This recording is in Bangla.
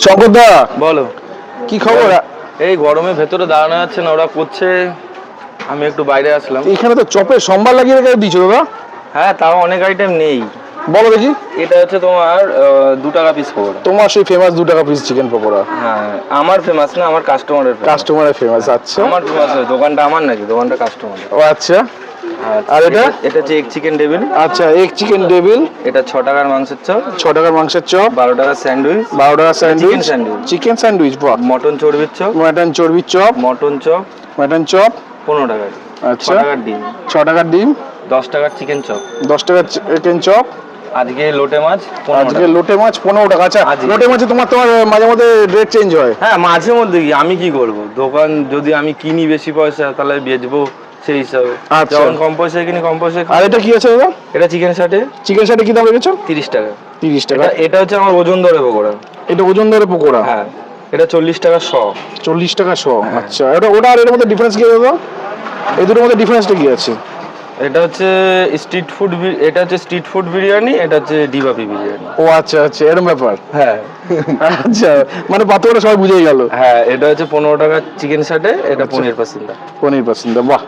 শঙ্করদা বলো কি খবর? এই গরমে ভেতরে দাঁড়ানো যাচ্ছে না, ওরা করছে, আমি একটু বাইরে আসলাম। এখানে তো চপে সম্বার লাগিয়ে রেখে দিয়েছো দাদা। হ্যাঁ, তাও অনেক আইটেম নেই। বলো দেখি। এটা হচ্ছে তোমার 2 টাকা পিস পকোড়া। তোমার সেই ফেমাস 2 টাকা পিস চিকেন পকোড়া। হ্যাঁ, আমার ফেমাস না, আমার কাস্টমারের ফেমাস। আচ্ছা, আমার ফেমাস। দোকানটা আমার নাকি, দোকানটা কাস্টমার। ও আচ্ছা। আর এটা এটা হচ্ছে এগ চিকেন টেবিল। আচ্ছা, এগ চিকেন টেবিল। এটা 6 টাকার মাংসের চপ। 6 টাকার মাংসের চপ। 12 টাকার স্যান্ডউইচ। 12 টাকার স্যান্ডউইচ। Chicken sandwich. বাহ। মটন চর্বির চপ। মটন চর্বির chop. Mutton chop. Mutton chop 15 টাকার। আচ্ছা। 6 টাকার ডিম। 6 টাকার ডিম। 10 টাকার চিকেন চপ। 10 টাকার চিকেন চপ। আজকে লোটে মাছ 15 আজকে টাকা। লোটে মাছ 15 টাকা। আচ্ছা, লোটে মাছে তোমার মাঝে মধ্যে রেট চেঞ্জ হয়? হ্যাঁ, মাঝে মধ্যে। কি আমি কি করব, দোকান যদি আমি কিনি বেশি পয়সা তাহলে বেচবো সেই হিসাবে। আচ্ছা। যখন কম পয়সায় কিনি কম পয়সায়। আর এটা কি আছে দাদা? এটা চিকেন ষাটে। চিকেন ষাটে কি দাম রেখেছো? 30 টাকা। 30 টাকা। এটা হচ্ছে আমার ওজন ধরে পকোড়া। এটা ওজন ধরে পকোড়া? হ্যাঁ, এটা 40 টাকা শ। 40 টাকা শ। আচ্ছা, ওটা আর এর মধ্যে ডিফারেন্স কি দাদা? এই দুটোর মধ্যে ডিফারেন্সটা কি আছে? এটা হচ্ছে স্ট্রিট ফুড, এটা হচ্ছে স্ট্রিট ফুড বিরিয়ানি, এটা হচ্ছে ডিবাপি বিরিয়ানি। ও আচ্ছা আচ্ছা, এরকম ব্যাপার। হ্যাঁ। আচ্ছা, মানে পাত্রটা সবাই বুঝেই গেল। হ্যাঁ, এটা হচ্ছে 15 টাকা চিকেন ষাটে, এটা 15%। 15%। বাহ।